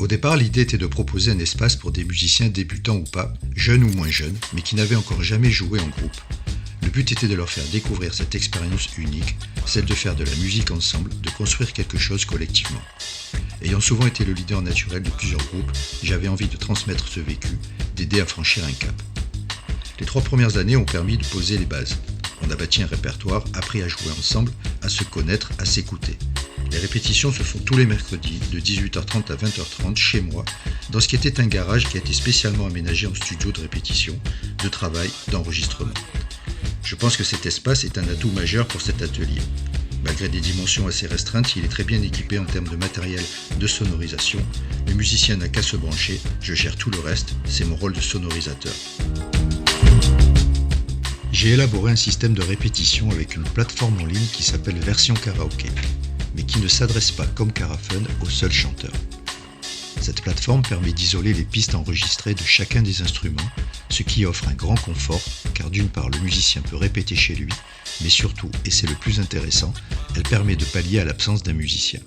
Au départ, l'idée était de proposer un espace pour des musiciens débutants ou pas, jeunes ou moins jeunes, mais qui n'avaient encore jamais joué en groupe. Le but était de leur faire découvrir cette expérience unique, celle de faire de la musique ensemble, de construire quelque chose collectivement. Ayant souvent été le leader naturel de plusieurs groupes, j'avais envie de transmettre ce vécu, d'aider à franchir un cap. Les 3 premières années ont permis de poser les bases. On a bâti un répertoire, appris à jouer ensemble, à se connaître, à s'écouter. Les répétitions se font tous les mercredis, de 18h30 à 20h30, chez moi, dans ce qui était un garage qui a été spécialement aménagé en studio de répétition, de travail, d'enregistrement. Je pense que cet espace est un atout majeur pour cet atelier. Malgré des dimensions assez restreintes, il est très bien équipé en termes de matériel de sonorisation. Le musicien n'a qu'à se brancher, je gère tout le reste, c'est mon rôle de sonorisateur. J'ai élaboré un système de répétition avec une plateforme en ligne qui s'appelle Version Karaoké, mais qui ne s'adresse pas comme Karafun aux seuls chanteurs. Cette plateforme permet d'isoler les pistes enregistrées de chacun des instruments, ce qui offre un grand confort, car d'une part le musicien peut répéter chez lui, mais surtout, et c'est le plus intéressant, elle permet de pallier à l'absence d'un musicien.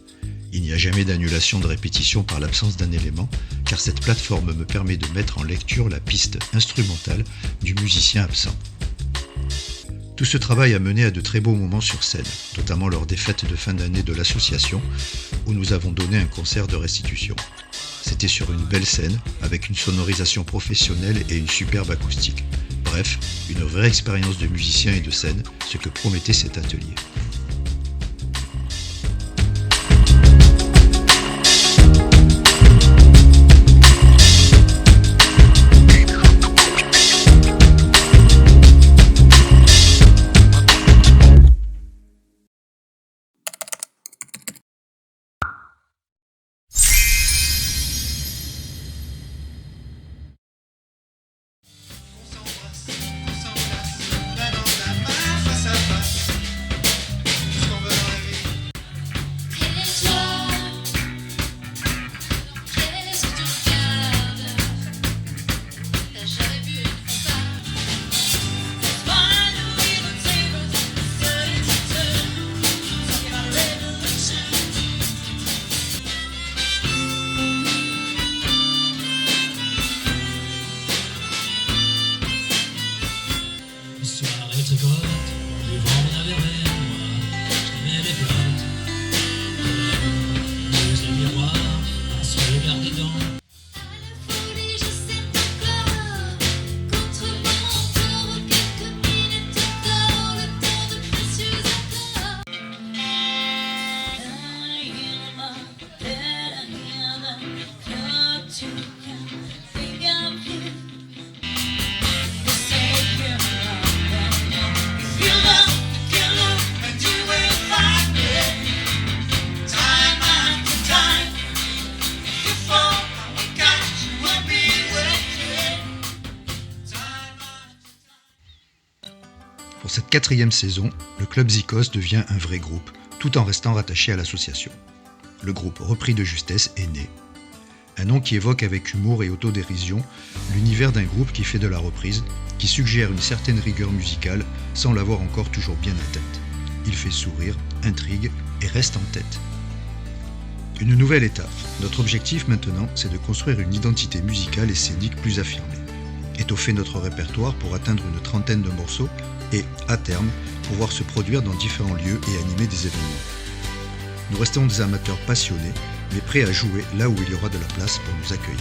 Il n'y a jamais d'annulation de répétition par l'absence d'un élément, car cette plateforme me permet de mettre en lecture la piste instrumentale du musicien absent. Tout ce travail a mené à de très beaux moments sur scène, notamment lors des fêtes de fin d'année de l'association, où nous avons donné un concert de restitution. C'était sur une belle scène, avec une sonorisation professionnelle et une superbe acoustique. Bref, une vraie expérience de musicien et de scène, ce que promettait cet atelier. Pour cette 4e saison, le Club Zikos devient un vrai groupe, tout en restant rattaché à l'association. Le groupe repris de justesse est né. Un nom qui évoque avec humour et autodérision l'univers d'un groupe qui fait de la reprise, qui suggère une certaine rigueur musicale sans l'avoir encore toujours bien en tête. Il fait sourire, intrigue et reste en tête. Une nouvelle étape. Notre objectif maintenant, c'est de construire une identité musicale et scénique plus affirmée. Étoffer notre répertoire pour atteindre une 30aine de morceaux et, à terme, pouvoir se produire dans différents lieux et animer des événements. Nous restons des amateurs passionnés, mais prêts à jouer là où il y aura de la place pour nous accueillir.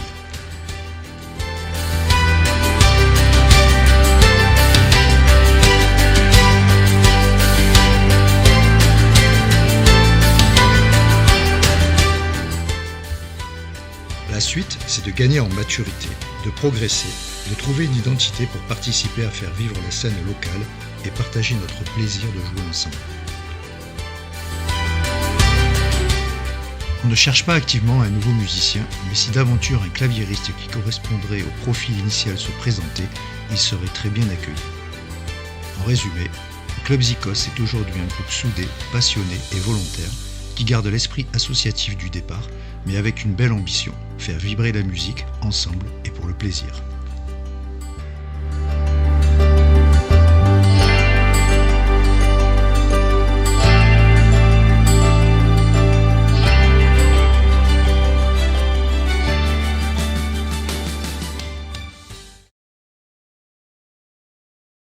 La suite, c'est de gagner en maturité, de progresser, de trouver une identité pour participer à faire vivre la scène locale et partager notre plaisir de jouer ensemble. On ne cherche pas activement un nouveau musicien, mais si d'aventure un claviériste qui correspondrait au profil initial se présentait, il serait très bien accueilli. En résumé, le Club Zikos est aujourd'hui un groupe soudé, passionné et volontaire, qui garde l'esprit associatif du départ, mais avec une belle ambition, faire vibrer la musique ensemble et pour le plaisir.